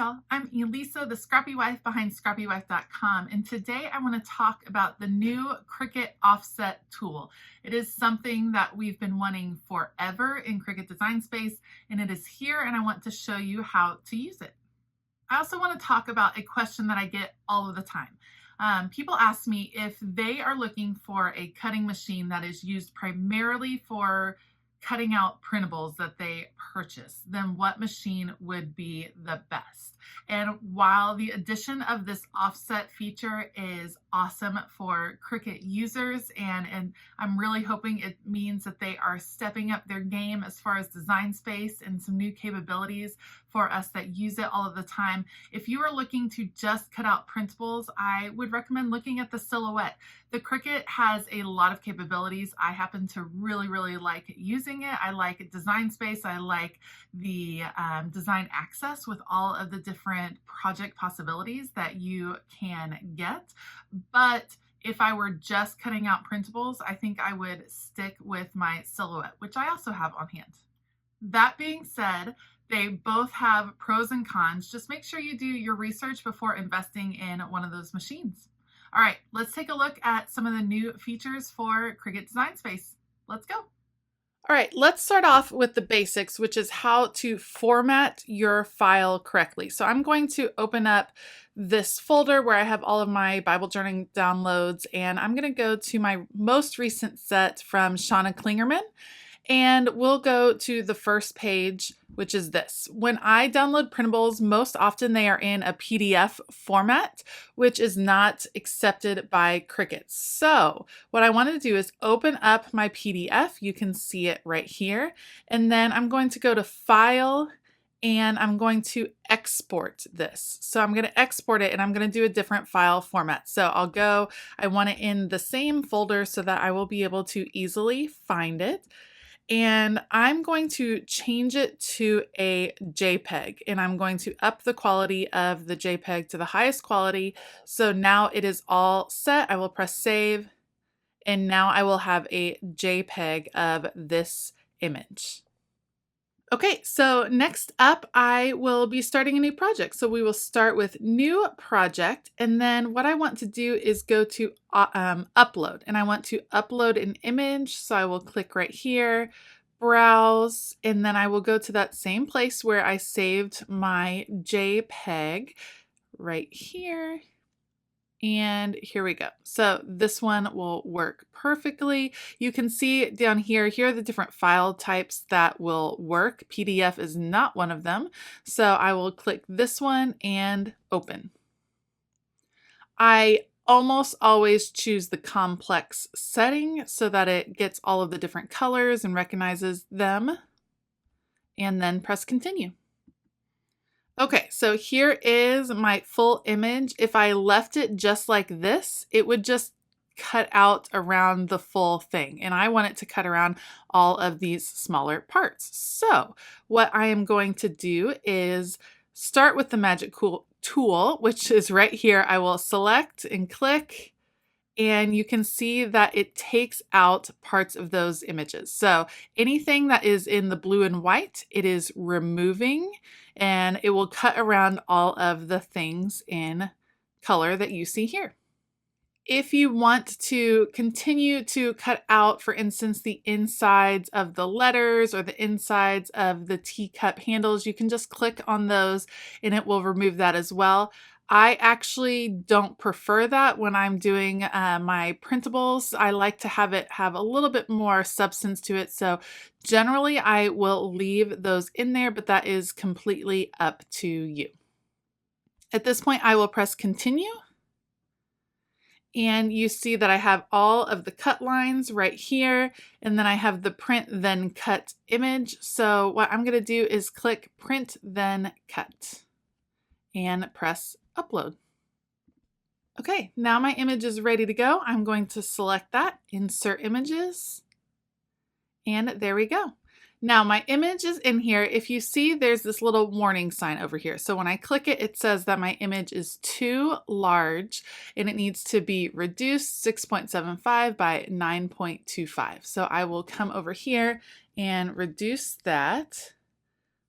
y'all, I'm Elisa, the Scrappy Wife behind ScrappyWife.com, and today I want to talk about the new Cricut Offset tool. It is something that we've been wanting forever in Cricut Design Space, and it is here, and I want to show you how to use it. I also want to talk about a question that I get all of the time. People ask me if they are looking for a cutting machine that is used primarily for cutting out printables that they purchase, then what machine would be the best? And while the addition of this offset feature is awesome for Cricut users, and I'm really hoping it means that they are stepping up their game as far as design space and some new capabilities for us that use it all of the time. If you are looking to just cut out printables, I would recommend looking at the Silhouette. The Cricut has a lot of capabilities. I happen to really like using it. I like design space. I like the design access with all of the different project possibilities that you can get. But if I were just cutting out printables, I think I would stick with my Silhouette, which I also have on hand. That being said, they both have pros and cons. Just make sure you do your research before investing in one of those machines. All right, let's take a look at some of the new features for Cricut Design Space. Let's go. All right, let's start off with the basics, which is how to format your file correctly. So I'm going to open up this folder where I have all of my Bible journaling downloads, and I'm going to go to my most recent set from Shauna Klingerman, and we'll go to the first page, which is this. When I download printables, most often they are in a PDF format, which is not accepted by Cricut. So what I want to do is open up my PDF. You can see it right here. And then I'm going to go to File, and I'm going to export this. So I'm going to export it, and I'm going to do a different file format. So I want it in the same folder so that I will be able to easily find it. And I'm going to change it to a JPEG, and I'm going to up the quality of the JPEG to the highest quality. So now it is all set. I will press save, and now I will have a JPEG of this image. Okay, so next up, I will be starting a new project. So we will start with new project, and then what I want to do is go to upload, and I want to upload an image. So I will click right here, browse, and then I will go to that same place where I saved my JPEG right here. And here we go. So this one will work perfectly. You can see down here are the different file types that will work. PDF is not one of them. So I will click this one and open. I almost always choose the complex setting so that it gets all of the different colors and recognizes them, and then press continue. Okay, so here is my full image. If I left it just like this, it would just cut out around the full thing, and I want it to cut around all of these smaller parts. So what I am going to do is start with the magic tool, which is right here. I will select and click, and you can see that it takes out parts of those images. So anything that is in the blue and white, it is removing, and it will cut around all of the things in color that you see here. If you want to continue to cut out, for instance, the insides of the letters or the insides of the teacup handles, you can just click on those and it will remove that as well. I actually don't prefer that when I'm doing my printables. I like to have it have a little bit more substance to it. So generally I will leave those in there, but that is completely up to you. At this point, I will press continue. And you see that I have all of the cut lines right here, and then I have the print then cut image. So what I'm going to do is click print then cut and press upload. Okay, now my image is ready to go. I'm going to select that, insert images, and there we go. Now my image is in here. If you see, there's this little warning sign over here. So when I click it, it says that my image is too large and it needs to be reduced 6.75 by 9.25. So I will come over here and reduce that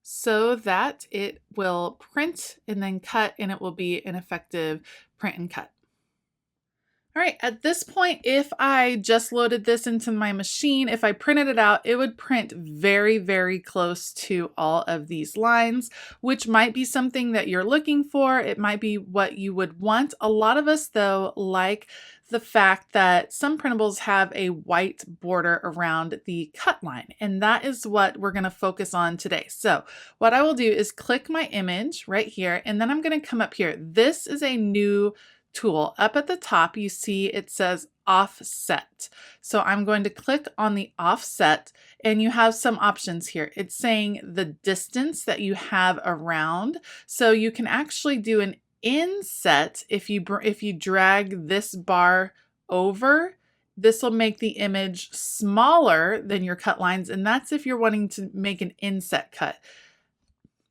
so that it will print and then cut, and it will be an effective print and cut. All right, at this point, if I just loaded this into my machine, if I printed it out, it would print very, very close to all of these lines, which might be something that you're looking for. It might be what you would want. A lot of us, though, like the fact that some printables have a white border around the cut line, and that is what we're going to focus on today. So what I will do is click my image right here, and then I'm going to come up here. This is a new tool. Up at the top, you see it says offset. So I'm going to click on the offset, and you have some options here. It's saying the distance that you have around. So you can actually do an inset. If you drag this bar over, this will make the image smaller than your cut lines, and that's if you're wanting to make an inset cut.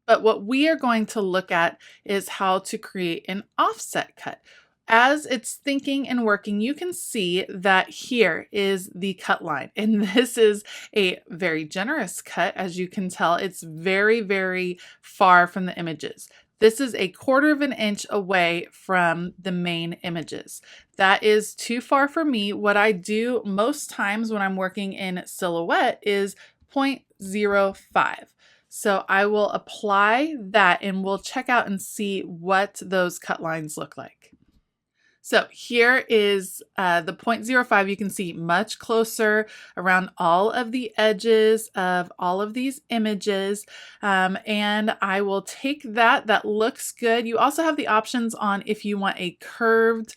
But what we are going to look at is how to create an offset cut. As it's thinking and working, you can see that here is the cut line, and this is a very generous cut. As you can tell, it's very, very far from the images. This is 1/4 of an inch away from the main images. That is too far for me. What I do most times when I'm working in Silhouette is 0.05. So I will apply that, and we'll check out and see what those cut lines look like. So here is the 0.05. You can see much closer around all of the edges of all of these images. And I will take that. That looks good. You also have the options on if you want a curved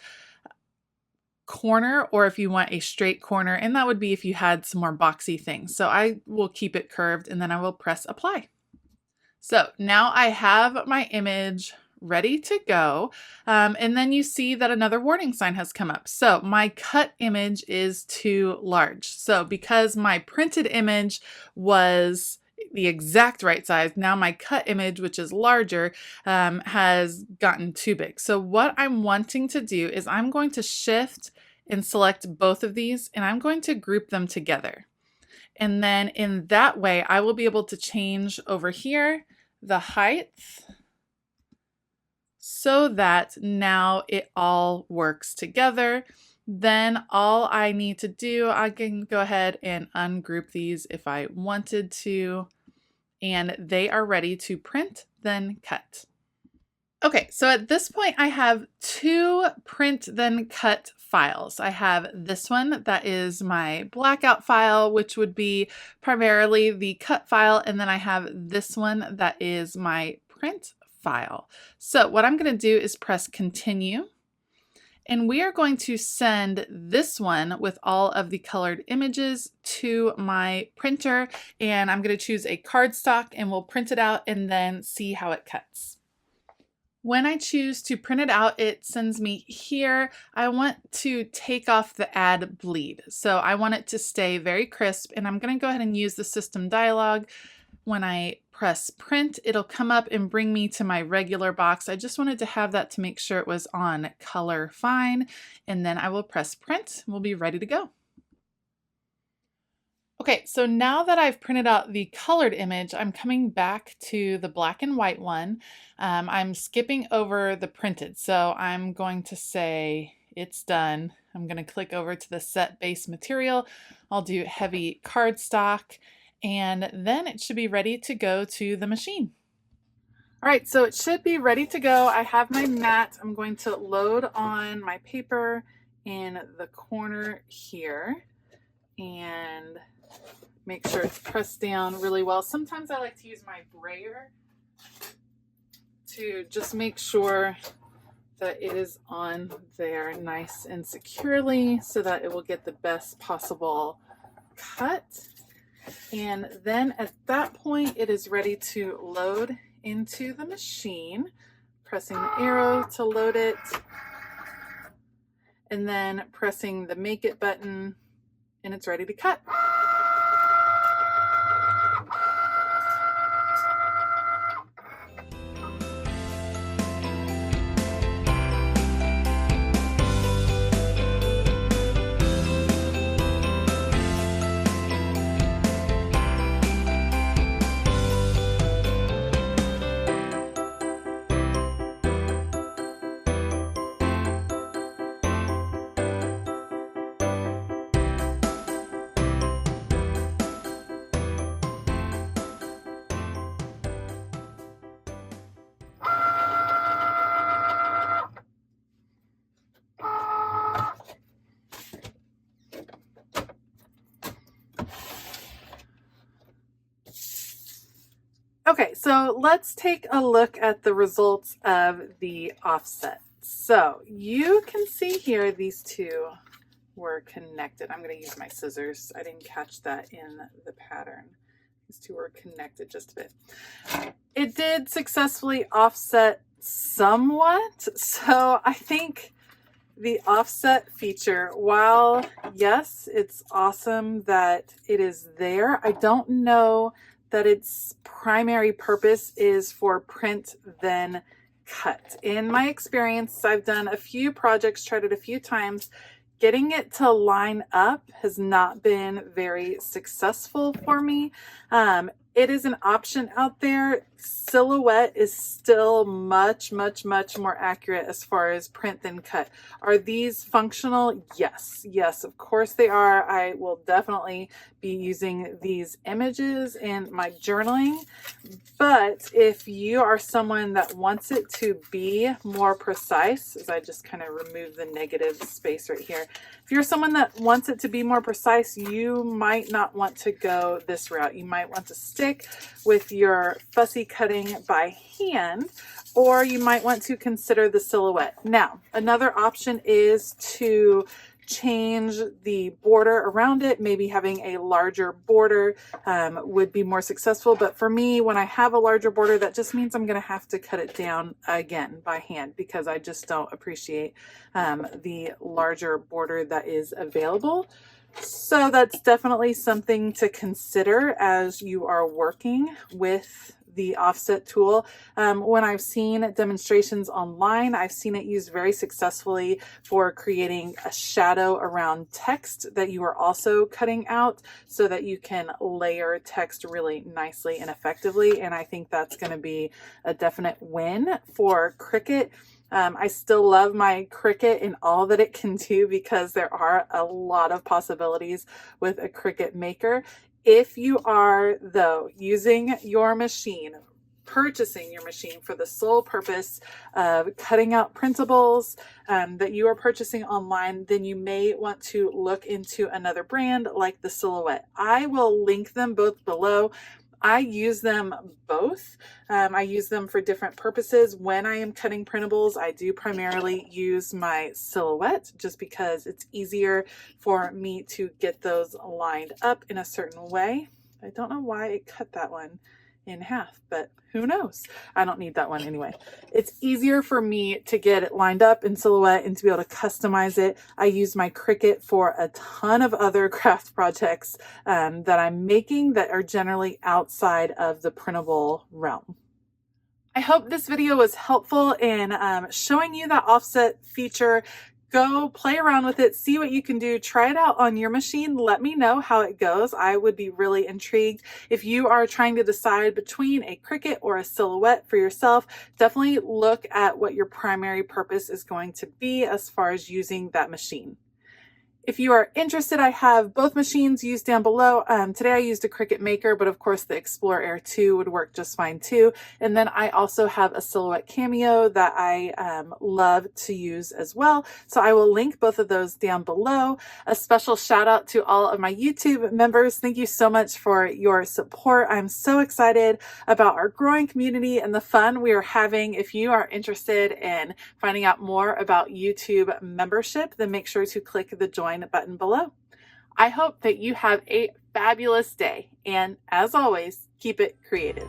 corner or if you want a straight corner. And that would be if you had some more boxy things. So I will keep it curved, and then I will press apply. So now I have my image ready to go. And then you see that another warning sign has come up. So my cut image is too large. So because my printed image was the exact right size, now my cut image, which is larger, has gotten too big. So what I'm wanting to do is I'm going to shift and select both of these, and I'm going to group them together. And then in that way, I will be able to change over here the height, so that now it all works together. Then all I need to do, I can go ahead and ungroup these if I wanted to, and they are ready to print, then cut. Okay, so at this point I have 2 print then cut files. I have this one that is my blackout file, which would be primarily the cut file, and then I have this one that is my print file. So what I'm going to do is press continue, and we are going to send this one with all of the colored images to my printer, and I'm going to choose a cardstock, and we'll print it out and then see how it cuts. When I choose to print it out, it sends me here. I want to take off the add bleed. So I want it to stay very crisp, and I'm going to go ahead and use the system dialog. When I press print, it'll come up and bring me to my regular box. I just wanted to have that to make sure it was on color fine, and then I will press print. We'll be ready to go. Okay, so now that I've printed out the colored image, I'm coming back to the black and white one. I'm skipping over the printed, so I'm going to say it's done. I'm going to click over to the set base material. I'll do heavy cardstock, and then it should be ready to go to the machine. All right, so it should be ready to go. I have my mat. I'm going to load on my paper in the corner here and make sure it's pressed down really well. Sometimes I like to use my brayer to just make sure that it is on there nice and securely so that it will get the best possible cut. And then at that point, it is ready to load into the machine, pressing the arrow to load it, and then pressing the make it button, and it's ready to cut. Okay, so let's take a look at the results of the offset. So you can see here these two were connected. I'm going to use my scissors. I didn't catch that in the pattern. These two were connected just a bit. It did successfully offset somewhat. So I think the offset feature, while yes, it's awesome that it is there, I don't know that its primary purpose is for print then cut. In my experience, I've done a few projects, tried it a few times. Getting it to line up has not been very successful for me. It is an option out there. Silhouette is still much more accurate as far as print than cut. Are these functional? Yes, of course they are. I will definitely be using these images in my journaling. But if you are someone that wants it to be more precise, as I just kind of remove the negative space right here, if you're someone that wants it to be more precise, you might not want to go this route. You might want to stick with your fussy cutting by hand, or you might want to consider the silhouette. Now, another option is to change the border around it. Maybe having a larger border would be more successful. But for me, when I have a larger border, that just means I'm going to have to cut it down again by hand because I just don't appreciate the larger border that is available. So that's definitely something to consider as you are working with the offset tool. When I've seen demonstrations online, I've seen it used very successfully for creating a shadow around text that you are also cutting out so that you can layer text really nicely and effectively. And I think that's going to be a definite win for Cricut. I still love my Cricut and all that it can do because there are a lot of possibilities with a Cricut Maker. If you are, though, using your machine, purchasing your machine for the sole purpose of cutting out printables that you are purchasing online, then you may want to look into another brand like the Silhouette. I will link them both below. I use them both. I use them for different purposes. When I am cutting printables, I do primarily use my Silhouette just because it's easier for me to get those lined up in a certain way. I don't know why it cut that one in half, but who knows? I don't need that one anyway. It's easier for me to get it lined up in Silhouette and to be able to customize it. I use my Cricut for a ton of other craft projects that I'm making that are generally outside of the printable realm. I hope this video was helpful in showing you that offset feature. Go play around with it, see what you can do, try it out on your machine. Let me know how it goes. I would be really intrigued. If you are trying to decide between a Cricut or a Silhouette for yourself, definitely look at what your primary purpose is going to be as far as using that machine. If you are interested, I have both machines used down below. Today I used a Cricut Maker, but of course the Explorer Air 2 would work just fine too. And then I also have a Silhouette Cameo that I love to use as well. So I will link both of those down below. A special shout out to all of my YouTube members. Thank you so much for your support. I'm so excited about our growing community and the fun we are having. If you are interested in finding out more about YouTube membership, then make sure to click the join button below. I hope that you have a fabulous day, and as always, keep it creative.